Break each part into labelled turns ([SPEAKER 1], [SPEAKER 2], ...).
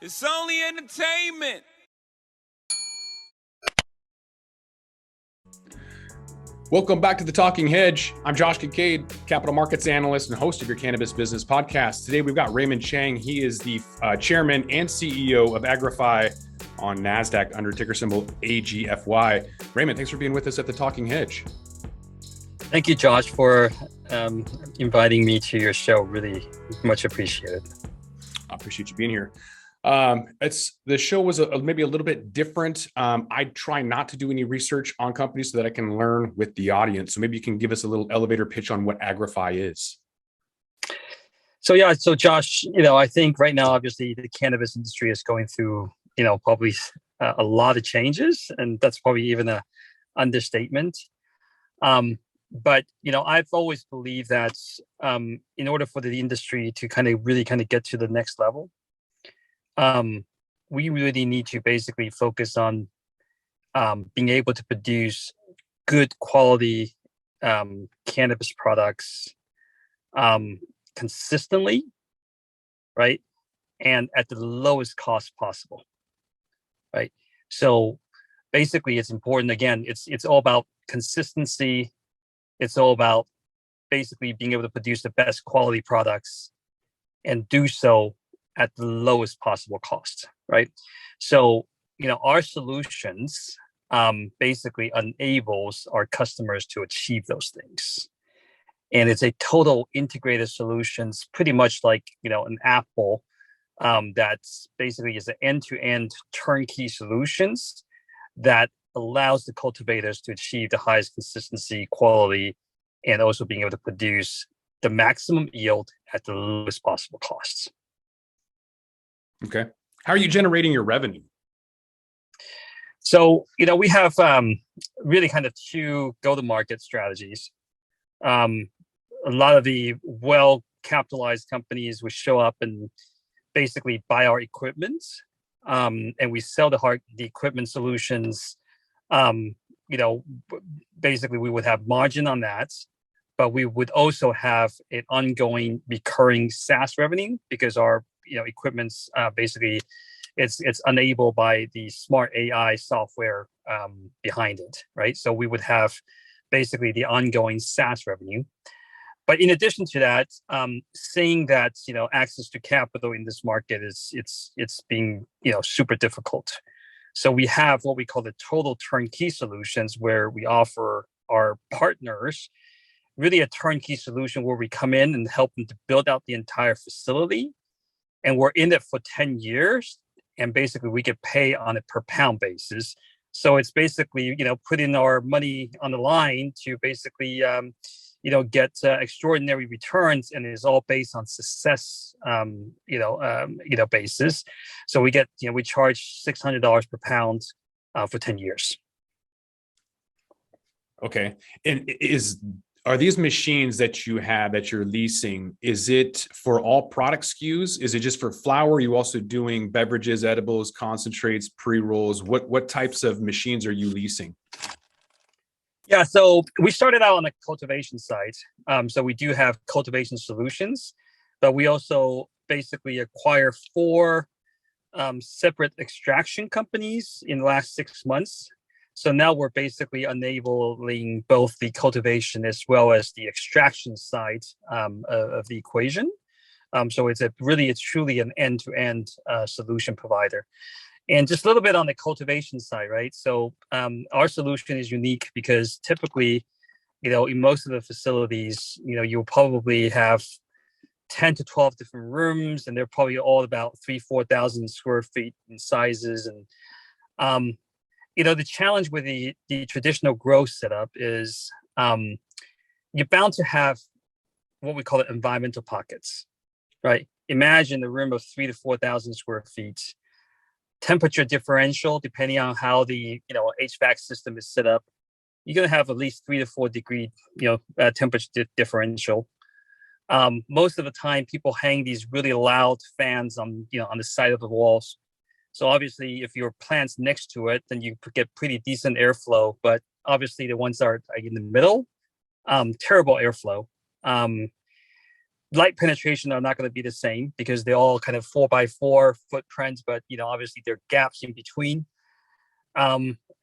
[SPEAKER 1] It's only entertainment.
[SPEAKER 2] Welcome back to the Talking Hedge. I'm Josh Kincaid, capital markets analyst and host of your cannabis business podcast. Today we've got Raymond Chang. He is the chairman and CEO of Agrify on NASDAQ under ticker symbol AGFY. Raymond, thanks for being with us at the Talking Hedge.
[SPEAKER 3] Thank you, Josh, for inviting me to your show. Really much appreciated.
[SPEAKER 2] I appreciate you being here. The show was maybe a little bit different. I try not to do any research on companies so that I can learn with the audience. So maybe you can give us a little elevator pitch on what Agrify is.
[SPEAKER 3] So Josh, I think right now, obviously, the cannabis industry is going through, probably a lot of changes, and that's probably even an understatement. But I've always believed that in order for the industry to really get to the next level, we really need to basically focus on being able to produce good quality cannabis products consistently, right? And at the lowest cost possible, right? So basically it's important, again, it's all about consistency. It's all about basically being able to produce the best quality products and do so at the lowest possible cost, right? So, our solutions basically enables our customers to achieve those things. And it's a total integrated solutions, pretty much like, an Apple that's basically is an end-to-end turnkey solutions that allows the cultivators to achieve the highest consistency, quality, and also being able to produce the maximum yield at the lowest possible costs.
[SPEAKER 2] Okay. How are you generating your revenue?
[SPEAKER 3] So, we have really two go-to-market strategies. A lot of the well-capitalized companies will show up and basically buy our equipment, and we sell the equipment solutions. Basically we would have margin on that, but we would also have an ongoing recurring SaaS revenue because our equipment's basically it's enabled by the smart AI software behind it, right? So we would have basically the ongoing SaaS revenue. But in addition to that, seeing that access to capital in this market it's being super difficult. So we have what we call the total turnkey solutions, where we offer our partners really a turnkey solution where we come in and help them to build out the entire facility. And we're in it for 10 years. And basically we get paid on a per pound basis. So it's basically, putting our money on the line to basically, get extraordinary returns, and it's all based on success, basis. So we get, we charge $600 per pound for 10 years.
[SPEAKER 2] Okay. And are these machines that you have that you're leasing, is it for all product SKUs? Is it just for flower? Are you also doing beverages, edibles, concentrates, pre-rolls? What types of machines are you leasing?
[SPEAKER 3] Yeah, so we started out on the cultivation side. So we do have cultivation solutions, but we also basically acquire 4 separate extraction companies in the last 6 months. So now we're basically enabling both the cultivation as well as the extraction side of the equation. So it's truly an end-to-end solution provider. And just a little bit on the cultivation side, right? So our solution is unique because typically, in most of the facilities, you'll probably have 10 to 12 different rooms, and they're probably all about 3,000-4,000 square feet in sizes. And the challenge with the traditional grow setup is you're bound to have what we call it environmental pockets, right? Imagine a room of 3,000 to 4,000 square feet, temperature differential, depending on how the HVAC system is set up. You're going to have at least 3 to 4 degree temperature differential. Most of the time, people hang these really loud fans on the side of the walls. So obviously, if your plant's next to it, then you get pretty decent airflow. But obviously, the ones that are in the middle, terrible airflow. light penetration are not going to be the same because they're all kind of 4x4 footprints, but obviously there are gaps in between.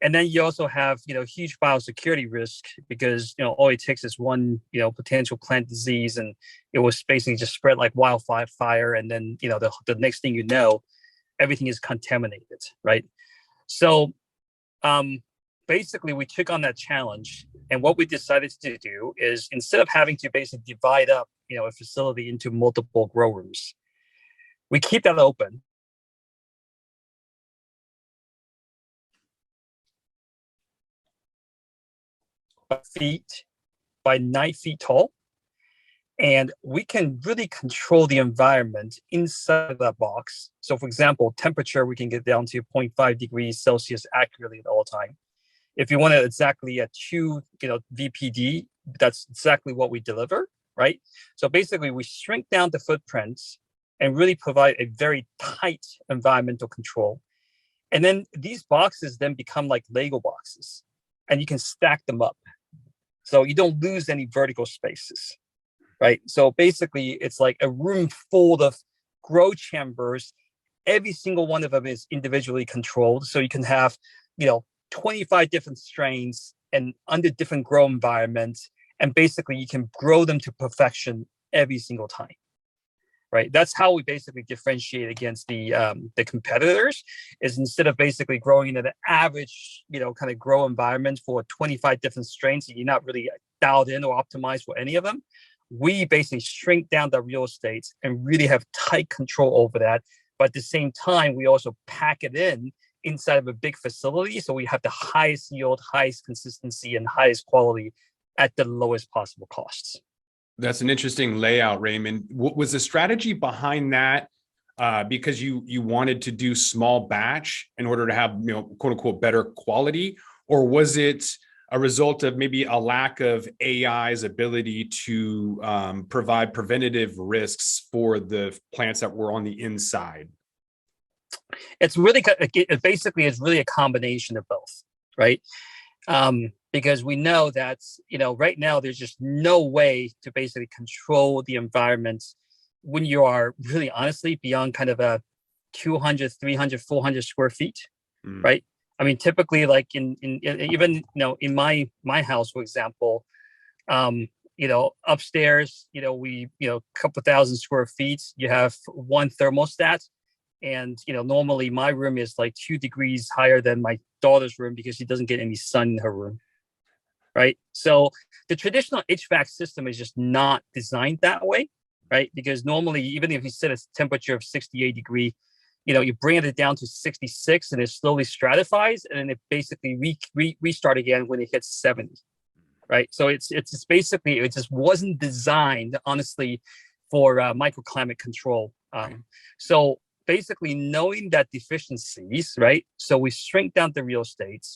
[SPEAKER 3] And then you also have huge biosecurity risk because all it takes is one potential plant disease, and it was basically just spread like wildfire, and then the next thing you know, everything is contaminated, right? So basically we took on that challenge, and what we decided to do is, instead of having to basically divide up a facility into multiple grow rooms, we keep that open. Feet by 9 feet tall, and we can really control the environment inside that box. So for example, temperature, we can get down to 0.5 degrees Celsius accurately at all time. If you want it exactly at 2 VPD, that's exactly what we deliver, right? So basically we shrink down the footprints and really provide a very tight environmental control. And then these boxes then become like Lego boxes, and you can stack them up. So you don't lose any vertical spaces, right? So basically it's like a room full of grow chambers. Every single one of them is individually controlled. So you can have, 25 different strains and under different grow environments. And basically you can grow them to perfection every single time, right? That's how we basically differentiate against the competitors, is instead of basically growing in an average, kind of grow environment for 25 different strains, and you're not really dialed in or optimized for any of them, we basically shrink down the real estate and really have tight control over that. But at the same time, we also pack it inside of a big facility, so we have the highest yield, highest consistency, and highest quality at the lowest possible costs.
[SPEAKER 2] That's an interesting layout, Raymond. What was the strategy behind that? Because you wanted to do small batch in order to have, quote unquote, better quality, or was it a result of maybe a lack of AI's ability to provide preventative risks for the plants that were on the inside?
[SPEAKER 3] It's really, basically, it's really a combination of both, right? Because we know that, right now there's just no way to basically control the environment when you are really honestly beyond kind of a 200, 300, 400 square feet, right? I mean, typically like in even, in my house, for example, upstairs, we, a couple thousand square feet, you have one thermostat. And, normally my room is like 2 degrees higher than my daughter's room because she doesn't get any sun in her room. Right. So the traditional HVAC system is just not designed that way. Right. Because normally, even if you set a temperature of 68 degrees, you bring it down to 66 and it slowly stratifies, and then it basically restart again when it hits 70. Right. So it's just basically, it just wasn't designed, honestly, for microclimate control. So basically knowing that deficiencies, right? So we shrink down the real estate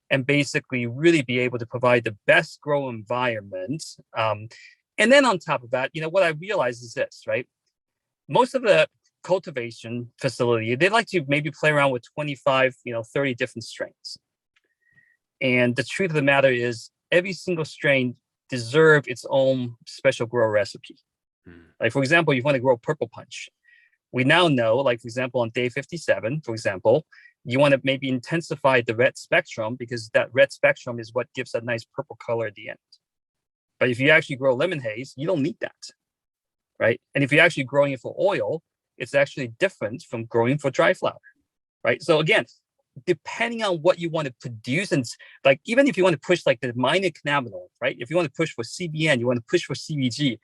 [SPEAKER 3] and basically really be able to provide the best grow environment. And then on top of that, what I realized is this, right? Most of the cultivation facility, they like to maybe play around with 25, 30 different strains. And the truth of the matter is every single strain deserves its own special grow recipe. Like, for example, you want to grow purple punch. We now know, like, for example, on day 57, for example, you want to maybe intensify the red spectrum because that red spectrum is what gives a nice purple color at the end. But if you actually grow lemon haze, you don't need that, right? And if you're actually growing it for oil, it's actually different from growing for dry flower, right? So again, depending on what you want to produce, and like, even if you want to push like the minor cannabinoid, right? If you want to push for CBN, you want to push for CBG,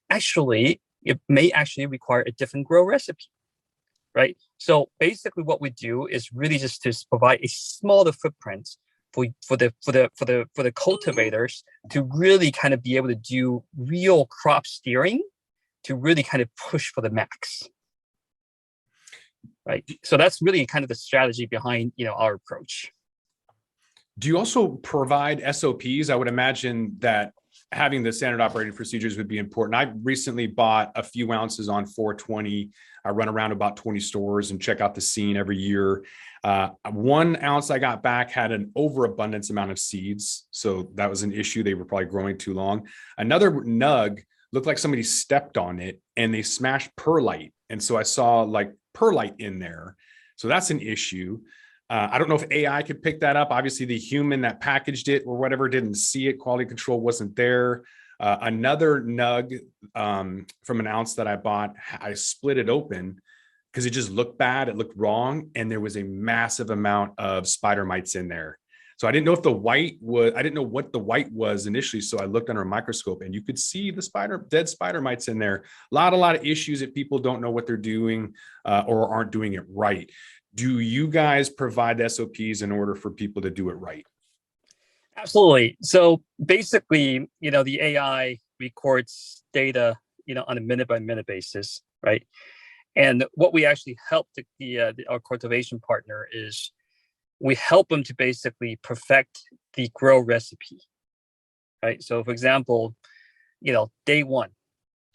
[SPEAKER 3] actually, it may actually require a different grow recipe, right? So basically what we do is really just to provide a smaller footprint for the cultivators to really kind of be able to do real crop steering to really kind of push for the max, right? So that's really kind of the strategy behind, our approach.
[SPEAKER 2] Do you also provide SOPs? I would imagine that having the standard operating procedures would be important. I recently bought a few ounces on 420. I run around about 20 stores and check out the scene every year. 1 ounce I got back had an overabundance amount of seeds. So that was an issue. They were probably growing too long. Another nug looked like somebody stepped on it and they smashed perlite. And so I saw like perlite in there. So that's an issue. I don't know if AI could pick that up. Obviously, the human that packaged it or whatever didn't see it. Quality control wasn't there. Another nug from an ounce that I bought, I split it open because it just looked bad. It looked wrong. And there was a massive amount of spider mites in there. So I didn't know if the white was, I didn't know what the white was initially. So I looked under a microscope and you could see the dead spider mites in there. A lot of issues that people don't know what they're doing or aren't doing it right. Do you guys provide SOPs in order for people to do it right?
[SPEAKER 3] Absolutely. So basically, the AI records data, on a minute by minute basis, right? And what we actually help our cultivation partner is we help them to basically perfect the grow recipe, right? So for example, day one,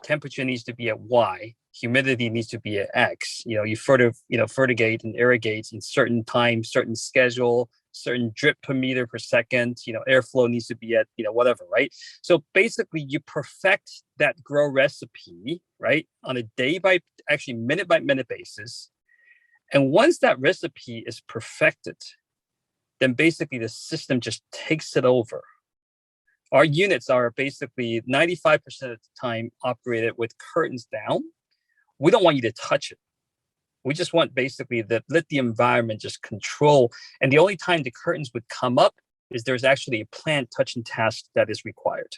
[SPEAKER 3] temperature needs to be at Y, humidity needs to be at X. You fertigate and irrigate in certain time, certain schedule, certain drip per meter per second, airflow needs to be at, whatever, right? So basically you perfect that grow recipe, right? On a minute by minute basis. And once that recipe is perfected, then basically the system just takes it over. Our units are basically 95% of the time operated with curtains down. We don't want you to touch it. We just want basically let the environment just control. And the only time the curtains would come up is there's actually a plant touching task that is required,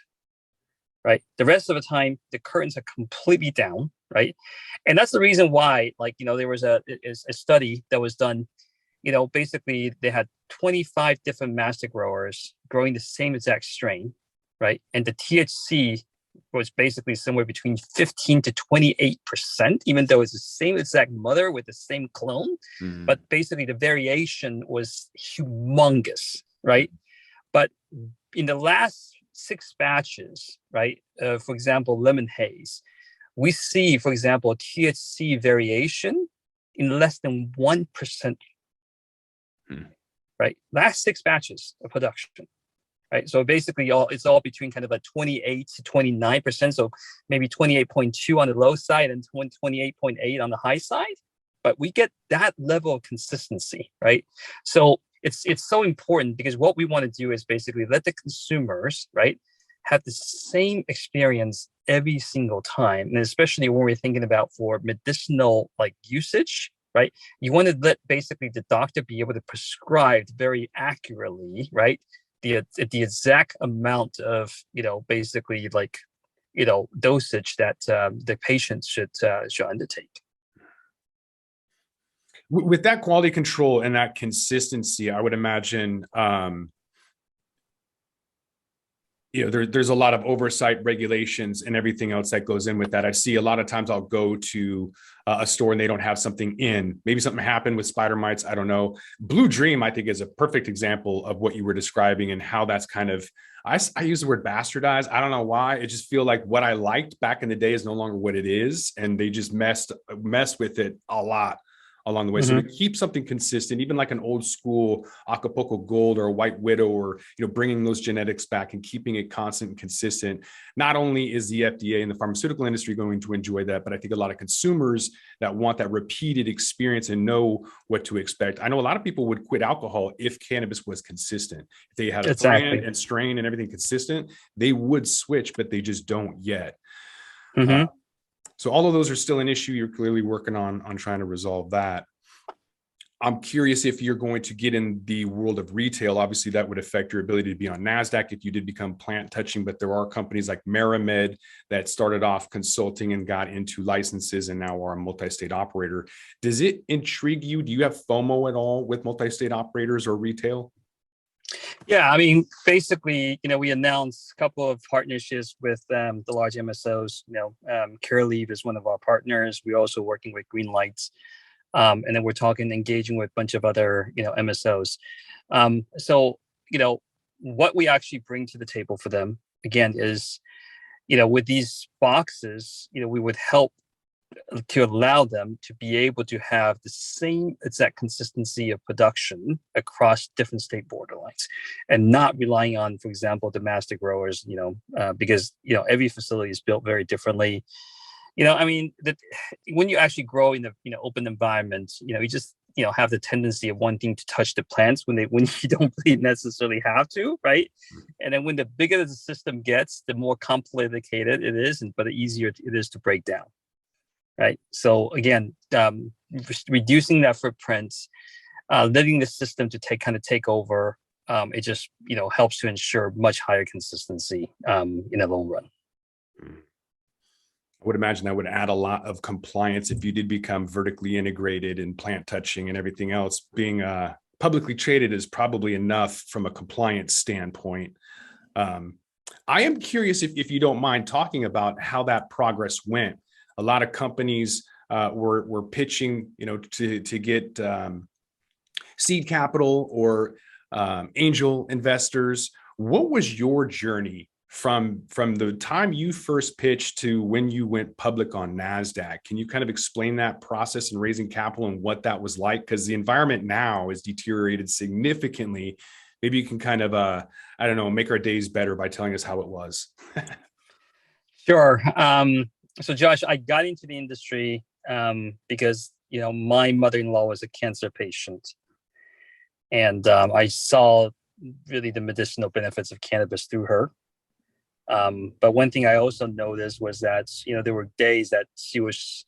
[SPEAKER 3] right? The rest of the time, the curtains are completely down, right? And that's the reason why, there was a study that was done. Basically they had 25 different master growers growing the same exact strain, right? And the THC was basically somewhere between 15 to 28%, even though it's the same exact mother with the same clone. But basically the variation was humongous, right? But in the last 6 batches, right, for example, lemon haze, we see, for example, THC variation in less than 1%, right? Last 6 batches of production. Right. So basically it's all between kind of 28 to 29%. So maybe 28.2 on the low side and 28.8 on the high side. But we get that level of consistency, right? So it's so important because what we want to do is basically let the consumers, right, have the same experience every single time. And especially when we're thinking about for medicinal usage, right? You want to let basically the doctor be able to prescribe very accurately, right? The exact amount of basically dosage that the patient should undertake.
[SPEAKER 2] With that quality control and that consistency, I would imagine there's a lot of oversight, regulations, and everything else that goes in with that. I see a lot of times I'll go to a store and they don't have something in. Maybe something happened with spider mites. I don't know. Blue Dream, I think, is a perfect example of what you were describing and how that's kind of, I use the word bastardized. I don't know why. It just feel like what I liked back in the day is no longer what it is. And they just mess with it a lot along the way. So to keep something consistent, even like an old school Acapulco Gold or a White Widow, or bringing those genetics back and keeping it constant and consistent, not only is the FDA and the pharmaceutical industry going to enjoy that, but I think a lot of consumers that want that repeated experience and know what to expect. I know a lot of people would quit alcohol if cannabis was consistent. If they had a brand and strain and everything consistent, they would switch, but they just don't yet. So all of those are still an issue. You're clearly working on trying to resolve that. I'm curious if you're going to get in the world of retail. Obviously, that would affect your ability to be on NASDAQ if you did become plant touching, but there are companies like Maramed that started off consulting and got into licenses and now are a multi-state operator. Does it intrigue you? Do you have FOMO at all with multi-state operators or retail?
[SPEAKER 3] Yeah, I mean, basically, we announced a couple of partnerships with the large MSOs. Curaleaf is one of our partners. We're also working with Green Lights. And then we're engaging with a bunch of other, MSOs. So, what we actually bring to the table for them, again, is, with these boxes, we would help to allow them to be able to have the same exact consistency of production across different state borderlines, and not relying on, for example, the master growers, because every facility is built very differently. When you actually grow in the open environment, you just have the tendency of wanting to touch the plants when you don't really necessarily have to, right? And then when the bigger the system gets, the more complicated it is, but the easier it is to break down, right? So again, reducing that footprint, letting the system to take over, it just helps to ensure much higher consistency in the long run.
[SPEAKER 2] I would imagine that would add a lot of compliance if you did become vertically integrated in plant touching and everything else. Being publicly traded is probably enough from a compliance standpoint. I am curious if you don't mind talking about how that progress went. A lot of companies were pitching, to get seed capital or angel investors. What was your journey from the time you first pitched to when you went public on NASDAQ? Can you kind of explain that process in raising capital and what that was like? Because the environment now has deteriorated significantly. Maybe you can kind of, make our days better by telling us how it was.
[SPEAKER 3] Sure. So Josh, I got into the industry because, my mother-in-law was a cancer patient. And I saw really the medicinal benefits of cannabis through her. But one thing I also noticed was that, there were days that she was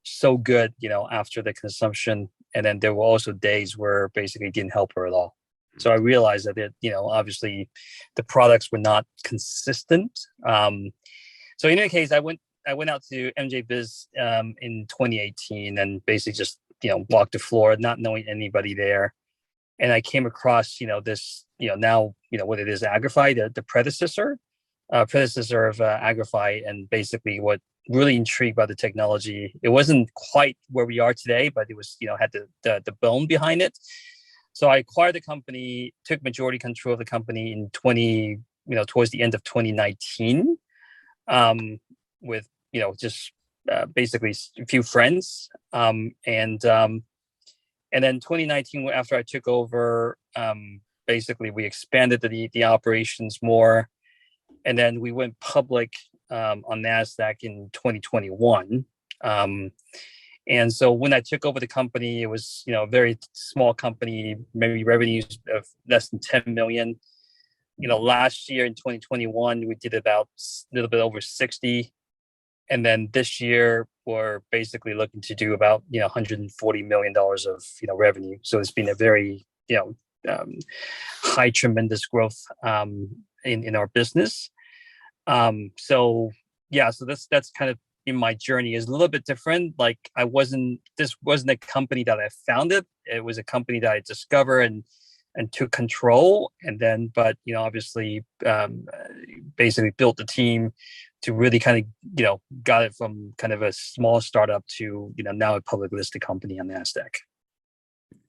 [SPEAKER 3] so good, after the consumption. And then there were also days where basically it didn't help her at all. So I realized that, obviously the products were not consistent. So in any case, I went out to MJ Biz in 2018 and basically just, walked the floor, not knowing anybody there. And I came across, this, now, what it is, Agrify, the predecessor of Agrify. And basically what really intrigued by the technology, it wasn't quite where we are today, but it was, had the bone behind it. So I acquired the company, took majority control of the company in towards the end of 2019, with, just basically a few friends. And then 2019, after I took over, basically we expanded the operations more. And then we went public on NASDAQ in 2021. And so when I took over the company, it was, a very small company, maybe revenues of less than 10 million. Last year in 2021, we did about a little bit over 60. And then this year, we're basically looking to do about, $140 million of, revenue. So it's been a very, high, tremendous growth in our business. So that's kind of in my journey is a little bit different. Like this wasn't a company that I founded. It was a company that I discovered and took control. And then, but, obviously, basically built the team to really kind of, got it from kind of a small startup to, now a public listed company on NASDAQ.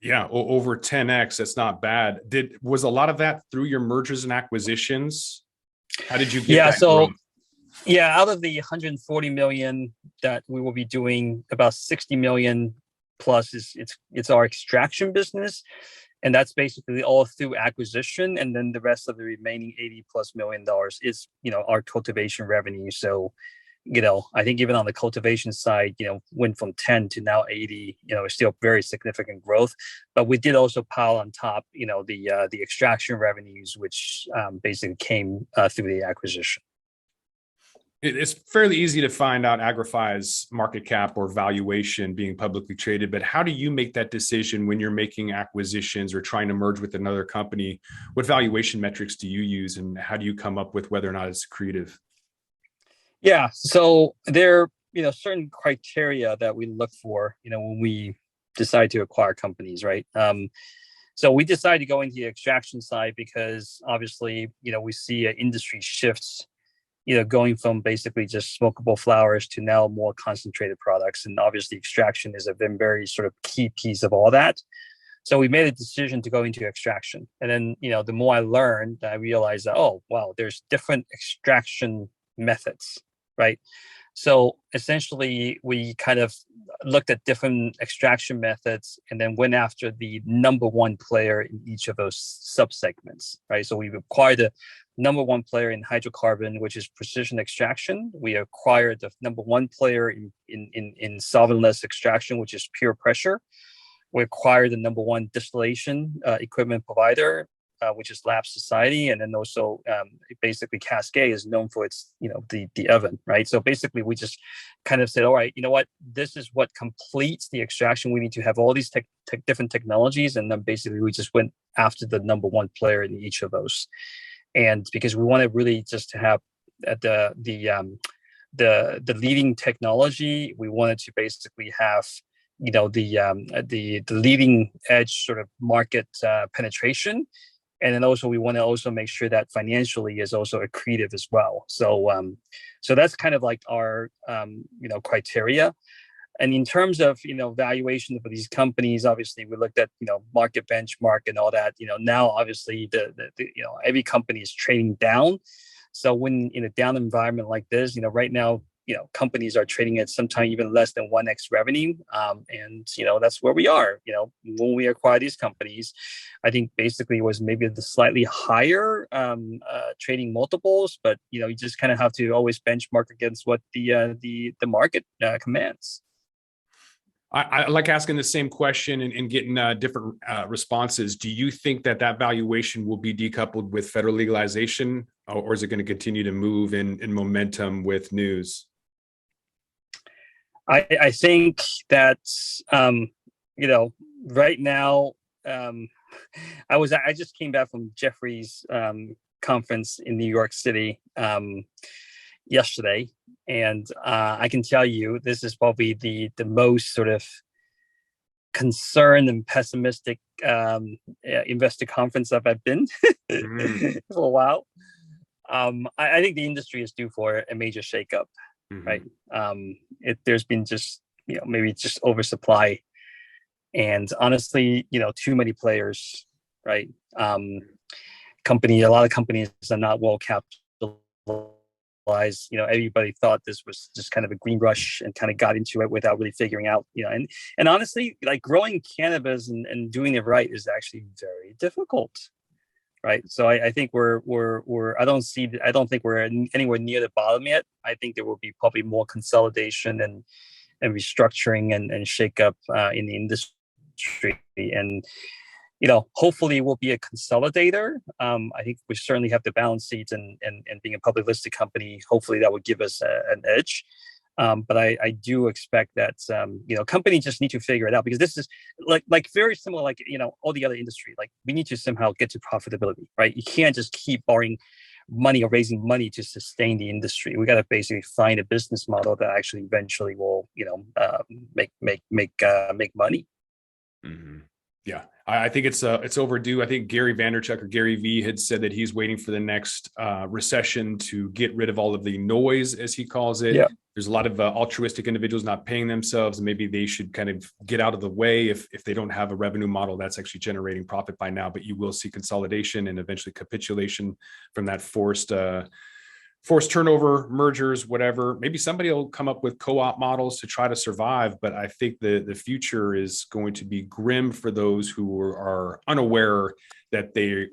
[SPEAKER 2] Yeah, over 10x. That's not bad. Was a lot of that through your mergers and acquisitions? How did you get that growth?
[SPEAKER 3] Out of the 140 million that we will be doing, about 60 million plus it's our extraction business. And that's basically all through acquisition. And then the rest of the remaining $80+ million is, our cultivation revenue. So, I think even on the cultivation side, went from 10 to now 80, it's still very significant growth. But we did also pile on top, the extraction revenues, which basically came through the acquisition.
[SPEAKER 2] It's fairly easy to find out Agrify's market cap or valuation being publicly traded, but how do you make that decision when you're making acquisitions or trying to merge with another company? What valuation metrics do you use, and how do you come up with whether or not it's accretive?
[SPEAKER 3] Yeah, so there are, certain criteria that we look for, when we decide to acquire companies, right? So we decided to go into the extraction side because obviously, we see industry shifts, going from basically just smokable flowers to now more concentrated products. And obviously extraction is a very sort of key piece of all that. So we made a decision to go into extraction. And then, the more I learned, I realized that, oh, wow, there's different extraction methods, right? So essentially, we kind of looked at different extraction methods and then went after the number one player in each of those subsegments, right? So we acquired the number one player in hydrocarbon, which is precision extraction. We acquired the number one player in solventless extraction, which is pure pressure. We acquired the number one distillation equipment provider, which is Lab Society, and then also basically Cascade is known for its, the oven, right? So basically, we just kind of said, all right, you know what, this is what completes the extraction. We need to have all these different technologies, and then basically we just went after the number one player in each of those, and because we wanted really just to have the leading technology, we wanted to basically have the leading edge sort of market penetration. And then also we want to also make sure that financially is also accretive as well. So so that's kind of like our criteria. And in terms of valuation for these companies, obviously we looked at market benchmark and all that. Now obviously the every company is trading down. So when in a down environment like this, right now companies are trading at sometimes even less than 1x revenue. And, that's where we are. When we acquire these companies, I think basically it was maybe the slightly higher trading multiples, but, you just kind of have to always benchmark against what the market commands.
[SPEAKER 2] I like asking the same question and getting different responses. Do you think that valuation will be decoupled with federal legalization, or is it going to continue to move in momentum with news?
[SPEAKER 3] I think that right now I just came back from Jeffrey's conference in New York City yesterday, and I can tell you this is probably the most sort of concerned and pessimistic investor conference I've been for a while. I think the industry is due for a major shakeup. Mm-hmm. Right. There's been just, maybe just oversupply, and honestly, too many players, right? A lot of companies are not well capitalized. Everybody thought this was just kind of a green rush and kind of got into it without really figuring out, and honestly, like growing cannabis and doing it right is actually very difficult. Right. So I think I don't think we're anywhere near the bottom yet. I think there will be probably more consolidation and restructuring and shakeup in the industry. And, hopefully we'll be a consolidator. I think we certainly have the balance sheets and being a public listed company, hopefully that would give us an edge. But I do expect that, companies just need to figure it out, because this is like very similar, like, all the other industry, like we need to somehow get to profitability, right? You can't just keep borrowing money or raising money to sustain the industry. We got to basically find a business model that actually eventually will, make money.
[SPEAKER 2] Mm-hmm. Yeah, I think it's overdue. I think Gary Vaynerchuk or Gary V had said that he's waiting for the next recession to get rid of all of the noise, as he calls it. Yeah. There's a lot of altruistic individuals not paying themselves, and maybe they should kind of get out of the way if they don't have a revenue model that's actually generating profit by now. But you will see consolidation and eventually capitulation from that forced turnover, mergers, whatever. Maybe somebody will come up with co-op models to try to survive. But I think the future is going to be grim for those who are unaware that they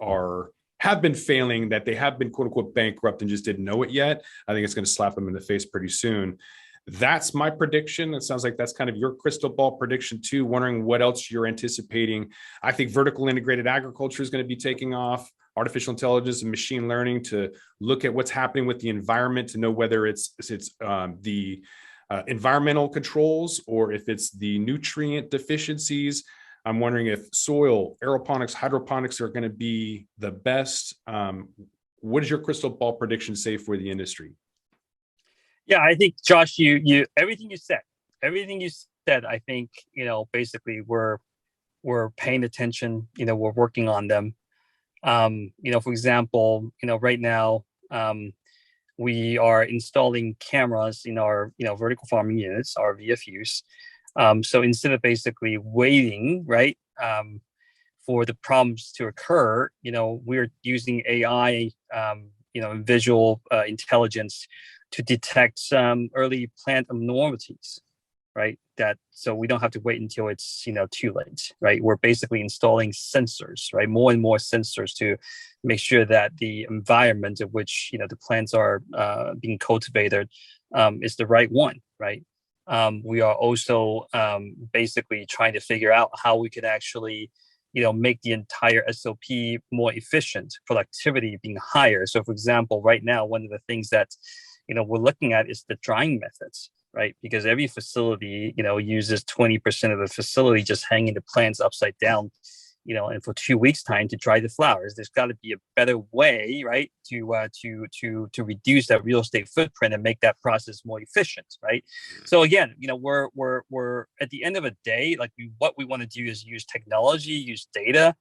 [SPEAKER 2] have been failing, that they have been quote unquote bankrupt and just didn't know it yet. I think it's going to slap them in the face pretty soon. That's my prediction. It sounds like that's kind of your crystal ball prediction too. Wondering what else you're anticipating. I think vertical integrated agriculture is going to be taking off. Artificial intelligence and machine learning to look at what's happening with the environment, to know whether it's the environmental controls or if it's the nutrient deficiencies. I'm wondering if soil, aeroponics, hydroponics are going to be the best. What does your crystal ball prediction say for the industry?
[SPEAKER 3] Yeah, I think, Josh, you everything you said, I think, basically we're paying attention, we're working on them. For example, right now, we are installing cameras in our, vertical farming units, our VFUs. So instead of basically waiting, right, for the problems to occur, we're using AI, visual intelligence to detect early plant abnormalities, right? So we don't have to wait until it's too late, right? We're basically installing sensors, right? More and more sensors to make sure that the environment in which the plants are being cultivated is the right one, right? We are also basically trying to figure out how we could actually make the entire SOP more efficient, productivity being higher. So for example, right now, one of the things that we're looking at is the drying methods, right? Because every facility, uses 20% of the facility just hanging the plants upside down, and for 2 weeks time to dry the flowers. There's got to be a better way, right, to reduce that real estate footprint and make that process more efficient, right? So again, we're at the end of a day, like what we want to do is use technology, use data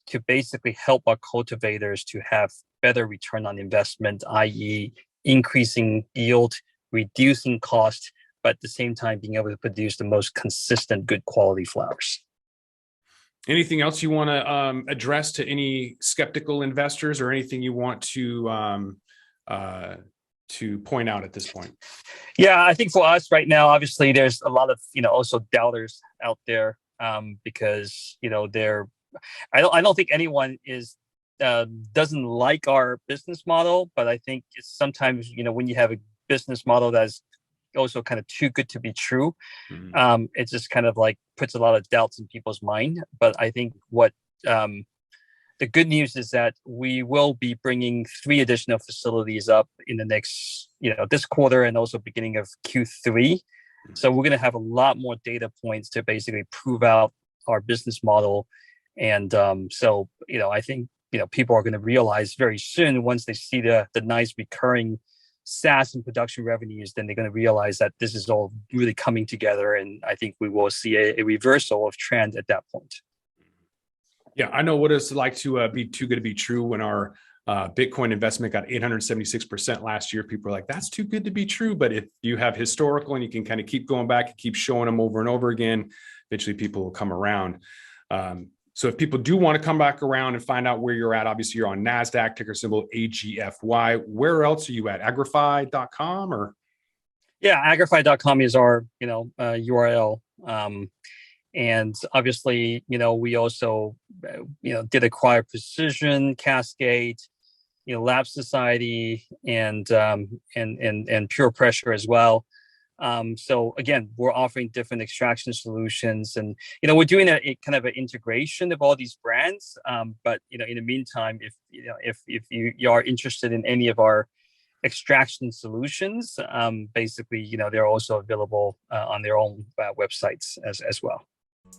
[SPEAKER 3] to basically help our cultivators to have better return on investment, i.e., increasing yield, reducing cost, but at the same time being able to produce the most consistent, good quality flowers.
[SPEAKER 2] Anything else you want to address to any skeptical investors, or anything you want to point out at this point?
[SPEAKER 3] Yeah, I think for us right now, obviously, there's a lot of also doubters out there because I don't think anyone doesn't like our business model, but I think it's sometimes when you have a business model that's also kind of too good to be true, it just kind of like puts a lot of doubts in people's mind. But I think what the good news is that we will be bringing 3 additional facilities up in the next this quarter and also beginning of Q3. So we're going to have a lot more data points to basically prove out our business model. And so I think people are going to realize very soon, once they see the nice recurring SaaS and production revenues, then they're going to realize that this is all really coming together. And I think we will see a reversal of trend at that point.
[SPEAKER 2] Yeah, I know what it's like to be too good to be true. When our Bitcoin investment got 876% last year, people are like, that's too good to be true. But if you have historical and you can kind of keep going back and keep showing them over and over again, eventually people will come around. So if people do want to come back around and find out where you're at, obviously you're on NASDAQ, ticker symbol AGFY. Where else are you at? Agrify.com or?
[SPEAKER 3] Yeah, Agrify.com is our, URL. And obviously, we also, did acquire Precision, Cascade, Lab Society, and Pure Pressure as well. So again, we're offering different extraction solutions, and we're doing a kind of an integration of all these brands. But in the meantime, if you are interested in any of our extraction solutions, basically they're also available on their own websites as well.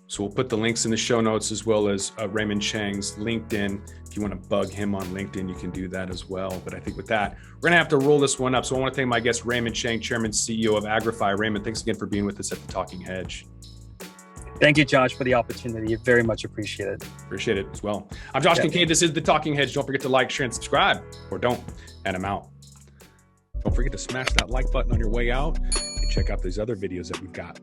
[SPEAKER 2] So we'll put the links in the show notes, as well as Raymond Chang's LinkedIn. If you want to bug him on LinkedIn, you can do that as well. But I think with that, we're going to have to roll this one up. So I want to thank my guest, Raymond Chang, Chairman, CEO of Agrify. Raymond, thanks again for being with us at the Talking Hedge.
[SPEAKER 3] Thank you, Josh, for the opportunity. Very much appreciated.
[SPEAKER 2] Appreciate it as well. I'm Josh Kincaid. This is the Talking Hedge. Don't forget to like, share, and subscribe, or don't, and I'm out. Don't forget to smash that like button on your way out and check out these other videos that we've got.